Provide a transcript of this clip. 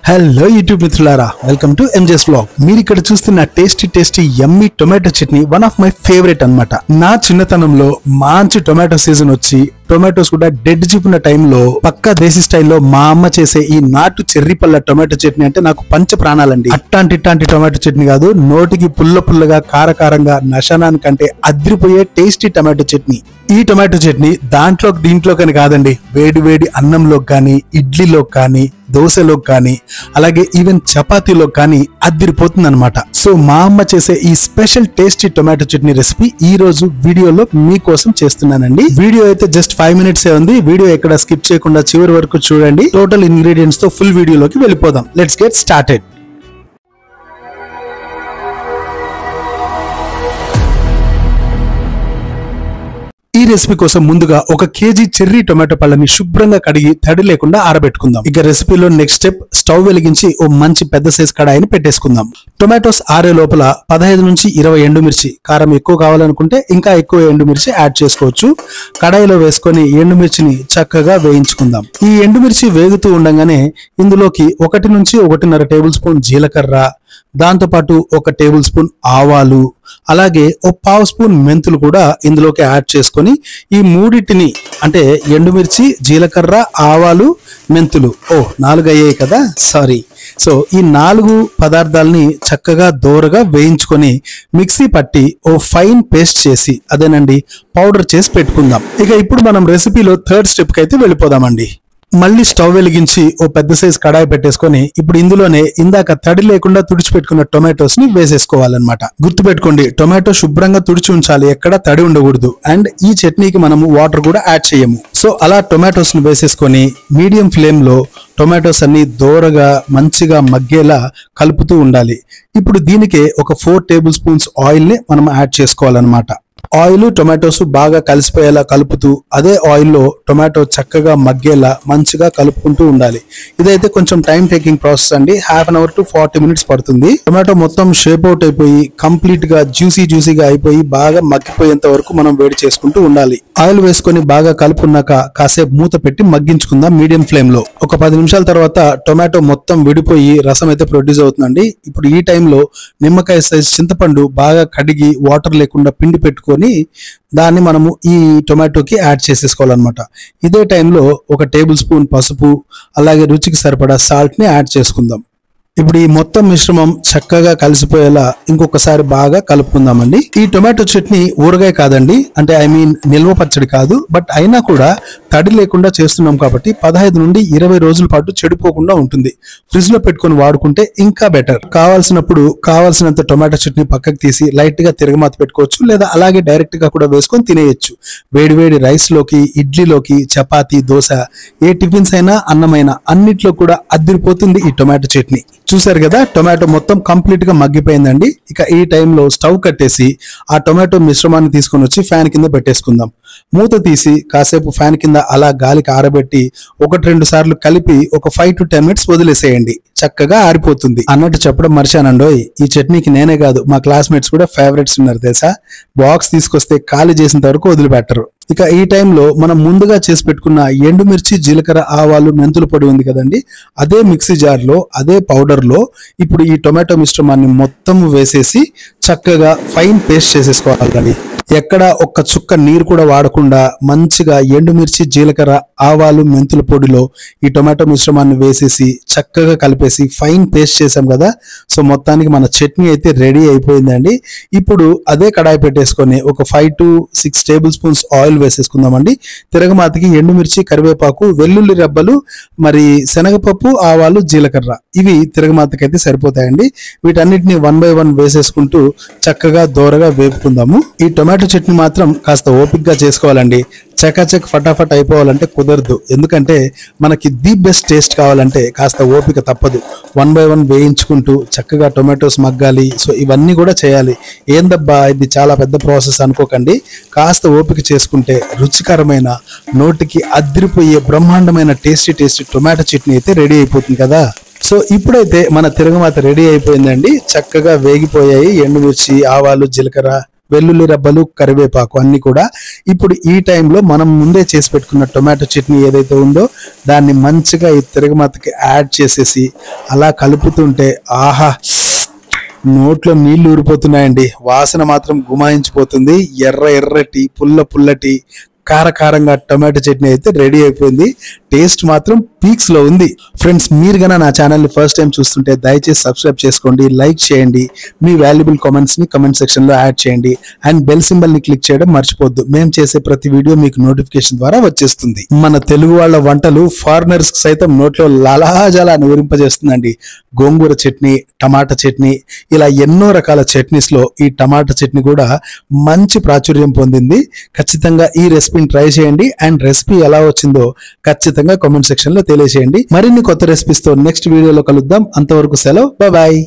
Hello YouTube మిత్రులారా, welcome to ఎంజెస్ vlog. మీరు ఇక్కడ చూస్తున్న tasty yummy tomato chutney one of my favourite అన్నమాట. నా చిన్నతనంలో మంచి టొమాటో సీజన్ వచ్చి టొమాటోస్ కూడా డెడ్ చిప్పున్న టైంలో పక్కా దేశీ స్టైల్లో మా అమ్మ చేసే ఈ నాటు చెర్రీ పళ్ళ టొమాటో చట్నీ అంటే నాకు పంచ ప్రాణాలండి. ఇట్లాంటి టొమాటో చట్నీ కాదు, నోటికి పుల్లగా కారకారంగా నశనానికంటే అదిరిపోయే టేస్టీ టొమాటో చట్నీ. ఈ టొమాటో చట్నీ దీంట్లో కానీ కాదండి, వేడి అన్నంలోకి కానీ, ఇడ్లీలోకి కానీ, దోశలోకి కానీ, అలాగే ఈవెన్ చపాతీలో కానీ అదిరిపోతుంది అనమాట. సో మా అమ్మ చేసే ఈ special tasty tomato chutney recipe ఈ రోజు వీడియోలో మీకోసం చేస్తున్నానండి. వీడియో అయితే జస్ట్ 5 minutes ఉంది. వీడియో ఎక్కడ స్కిప్ చేయకుండా చివరి వరకు చూడండి. టోటల్ ఇంగ్రీడియంట్స్ తో ఫుల్ వీడియోలోకి వెళ్ళిపోదాం. Let's get started. ఈ రెసిపీ కోసం ముందుగా 1 kg చెర్రీ టొమాటో పళ్ళని శుభ్రంగా కడిగి తడి లేకుండా ఆరబెట్టుకుందాం. ఇక రెసిపీలో నెక్స్ట్ స్టెప్, స్టవ్ వెలిగించి ఓ మంచి పెద్ద సైజ్ కడాయిని పెట్టేసుకుందాం. టొమాటోస్ ఆరే లోపల 15 నుంచి 20 ఎండుమిర్చి, కారం ఎక్కువ కావాలనుకుంటే ఇంకా ఎక్కువ ఎండుమిర్చి యాడ్ చేసుకోవచ్చు. కడాయిలో వేసుకొని ఎండుమిర్చిని చక్కగా వేయించుకుందాం. ఈ ఎండుమిర్చి వేగుతూ ఉండగానే ఇందులోకి 1 నుంచి 1.5 టేబుల్ స్పూన్ జీలకర్ర, దాంతోపాటు 1 టేబుల్ స్పూన్ ఆవాలు, అలాగే 1/2 స్పూన్ మెంతులు కూడా ఇందులోకి యాడ్ చేసుకొని ఈ మూడింటిని, అంటే ఎండుమిర్చి, జీలకర్ర, ఆవాలు, మెంతులు 4 అయ్యాయి కదా, సారీ. సో ఈ 4 పదార్థాలని చక్కగా దోరగా వేయించుకొని మిక్సీ పట్టి ఓ ఫైన్ పేస్ట్ చేసి, అదేనండి పౌడర్ చేసి పెట్టుకుందాం. ఇక ఇప్పుడు మనం రెసిపీలో 3rd స్టెప్ కి అయితే వెళ్ళిపోదామండి. మళ్ళీ స్టవ్ వెలిగించి ఓ పెద్ద సైజ్ కడాయి పెట్టేసుకొని ఇప్పుడు ఇందులోనే ఇందాక తడి లేకుండా తుడిచిపెట్టుకున్న టొమాటోస్ ని వేసేసుకోవాలన్నమాట. గుర్తుపెట్టుకోండి, టొమాటో శుభ్రంగా తుడిచి ఉంచాలి, ఎక్కడ తడి ఉండకూడదు. అండ్ ఈ చట్నీకి మనము వాటర్ కూడా యాడ్ చేయము. సో అలా టొమాటోస్ ని వేసేసుకొని మీడియం ఫ్లేమ్ లో టొమాటోస్ అన్ని దోరగా మంచిగా మగ్గేలా కలుపుతూ ఉండాలి. ఇప్పుడు దీనికే ఒక 4 టేబుల్ స్పూన్స్ ఆయిల్ ని మనం యాడ్ చేసుకోవాలన్నమాట. ఆయిల్ టొమాటోస్ బాగా కలిసిపోయేలా కలుపుతూ అదే ఆయిల్లో టొమాటో చక్కగా మగ్గేలా మంచిగా కలుపుకుంటూ ఉండాలి. ఇదైతే కొంచెం టైం టేకింగ్ ప్రాసెస్ అండి. 1/2 hour to 40 minutes పడుతుంది. టొమాటో మొత్తం షేప్ అవుట్ అయిపోయి కంప్లీట్ గా జ్యూసీగా అయిపోయి బాగా మగ్గిపోయేంత వరకు మనం వేడి చేసుకుంటూ ఉండాలి. ఆయిల్ వేసుకొని బాగా కలుపుకున్నాక కాసేపు మూత పెట్టి మగ్గించుకుందాం మీడియం ఫ్లేమ్ లో. ఒక 10 నిమిషాల తర్వాత టొమాటో మొత్తం విడిపోయి రసం అయితే ప్రొడ్యూస్ అవుతుందండి. ఇప్పుడు ఈ టైంలో నిమ్మకాయ సైజ్ చింతపండు బాగా కడిగి వాటర్ లేకుండా పిండి పెట్టుకొని దాన్ని మనము ఈ టొమాటోకి యాడ్ చేసేసుకోవాలన్నమాట. ఇదే టైంలో 1 టేబుల్ స్పూన్ పసుపు, అలాగే రుచికి సరిపడా సాల్ట్ ని యాడ్ చేసుకుందాం. ఇప్పుడు ఈ మొత్తం మిశ్రమం చక్కగా కలిసిపోయేలా ఇంకొకసారి బాగా కలుపుకుందామండి. ఈ టొమాటో చట్నీ ఊరగాయ కాదండి, అంటే నిల్వ పచ్చడి కాదు. బట్ అయినా కూడా తడి లేకుండా చేస్తున్నాం కాబట్టి 15 నుండి 20 రోజుల పాటు చెడిపోకుండా ఉంటుంది. ఫ్రిడ్జ్ లో పెట్టుకొని వాడుకుంటే ఇంకా బెటర్. కావాల్సినప్పుడు కావాల్సినంత టొమాటో చట్నీ పక్కకు తీసి లైట్ గా తిరగమాత పెట్టుకోవచ్చు, లేదా అలాగే డైరెక్ట్ గా కూడా వేసుకొని తినేయచ్చు. వేడి రైస్ లోకి, ఇడ్లీలోకి, చపాతీ, దోశ, ఏ టిఫిన్స్ అయినా, అన్నమైనా అన్నిట్లో కూడా అదిరిపోతుంది ఈ టొమాటో చట్నీ. చూసారు కదా, టొమాటో మొత్తం కంప్లీట్ గా మగ్గిపోయిందండి. ఇక ఈ టైంలో స్టవ్ కట్టేసి ఆ టొమాటో మిశ్రమాన్ని తీసుకొని వచ్చి ఫ్యాన్ కింద పెట్టేసుకుందాం. మూత తీసి కాసేపు ఫ్యాన్ కింద అలా గాలికి ఆరబెట్టి 1-2 సార్లు కలిపి ఒక 5 to 10 minutes వదిలేసేయండి. చక్కగా ఆరిపోతుంది. అన్నట్టు చెప్పడం మర్చానండోయ్, ఈ చట్నీకి నేనే కాదు మా క్లాస్మేట్స్ కూడా ఫేవరెట్స్ ఉన్నారు తెలుసా. బాక్స్ తీసుకొస్తే ఖాళీ చేసేంత వరకు వదిలిపెట్టరు. ఇక ఈ టైంలో మనం ముందుగా చేసి పెట్టుకున్న ఎండుమిర్చి, జీలకర్ర, ఆవాలు, మెంతుల పొడి ఉంది కదండి, అదే మిక్సీ జార్ లో, అదే పౌడర్ లో ఇప్పుడు ఈ టొమాటో మిశ్రమాన్ని మొత్తం వేసేసి చక్కగా ఫైన్ పేస్ట్ చేసేసుకోవాలి. ఎక్కడ ఒక్క చుక్క నీరు కూడా వాడకుండా మంచిగా ఎండుమిర్చి, జీలకర్ర, ఆవాలు, మెంతుల పొడిలో ఈ టొమాటో మిశ్రమాన్ని వేసేసి చక్కగా కలిపేసి ఫైన్ పేస్ట్ చేసాం కదా. సో మొత్తానికి మన చట్నీ అయితే రెడీ అయిపోయిందండి. ఇప్పుడు అదే కడాయి పెట్టేసుకొని ఒక 5 to 6 టేబుల్ స్పూన్స్ ఆయిల్ వేసేసుకుందామండి. తిరగమాతకి ఎండుమిర్చి, కరివేపాకు, వెల్లుల్లి రెబ్బలు, మరి శనగపప్పు, ఆవాలు, జీలకర్ర, ఇవి తిరగమాతకైతే సరిపోతాయండి. వీటన్నిటిని 1 by 1 వేసేసుకుంటూ చక్కగా దోరగా వేపుకుందాము. ఈ టొమాటో చట్నీ మాత్రం కాస్త ఓపికగా చేసుకోవాలండి. చకాచక్ ఫటాఫట్ అయిపోవాలంటే కుదరదు. ఎందుకంటే మనకి ది బెస్ట్ టేస్ట్ కావాలంటే కాస్త ఓపిక తప్పదు. 1 by 1 వేయించుకుంటూ చక్కగా టొమాటోస్ మగ్గాలి. సో ఇవన్నీ కూడా చేయాలి. ఏందబ్బా ఇది చాలా పెద్ద ప్రాసెస్ అనుకోకండి. కాస్త ఓపిక చేసుకుంటే రుచికరమైన, నోటికి అదిరిపోయే బ్రహ్మాండమైన టేస్టీ టొమాటో చట్నీ అయితే రెడీ అయిపోతుంది కదా. సో ఇప్పుడైతే మన తిరగమాత రెడీ అయిపోయిందండి. చక్కగా వేగిపోయాయి ఎండుమిర్చి, ఆవాలు, జీలకర్ర, వెల్లుల్లి రబ్బలు, కరివేపాకు అన్ని కూడా. ఇప్పుడు ఈ టైంలో మనం ముందే చేసి పెట్టుకున్న టొమాటో చట్నీ ఏదైతే ఉందో దాన్ని మంచిగా ఈ తిరగమాతకి యాడ్ చేసేసి అలా కలుపుతుంటే ఆహా, నోట్లో నీళ్లు ఊరిపోతున్నాయండి. వాసన మాత్రం గుమాయించిపోతుంది. ఎర్రటి పుల్లటి కారకారంగా టొమాటో చట్నీ అయితే రెడీ అయిపోయింది. టేస్ట్ మాత్రం పీక్స్ లో ఉంది. ఫ్రెండ్స్, మీరు గన నా ఛానల్ ని ఫస్ట్ టైం చూస్తుంటే దయచేసి సబ్స్క్రైబ్ చేసుకోండి, లైక్ చేయండి, మీ వాల్యుబుల్ కామెంట్స్ ని కమెంట్ సెక్షన్ లో యాడ్ చేయండి అండ్ బెల్ సింబల్ ని క్లిక్ చేయడం మర్చిపోద్దు. మేము చేసే ప్రతి వీడియో మీకు నోటిఫికేషన్ ద్వారా వచ్చేస్తుంది. మన తెలుగు వాళ్ళ వంటలు ఫారినర్స్ సైతం నోట్లో లాలాజాలా ఊరింపజేస్తుందండి. గోంగూర చట్నీ, టమాటా చట్నీ, ఇలా ఎన్నో రకాల చట్నీస్ లో ఈ టమాటా చట్నీ కూడా మంచి ప్రాచుర్యం పొందింది. ఖచ్చితంగా ఈ రెసిపీని ట్రై చేయండి అండ్ రెసిపీ ఎలా వచ్చిందో ఖచ్చితంగా కామెంట్ సెక్షన్ లో తెలియజేయండి. మరిన్ని కొత్త రెసిపీస్ తో నెక్స్ట్ వీడియోలో కలుద్దాం. అంతవరకు సెలవు, బాయ్.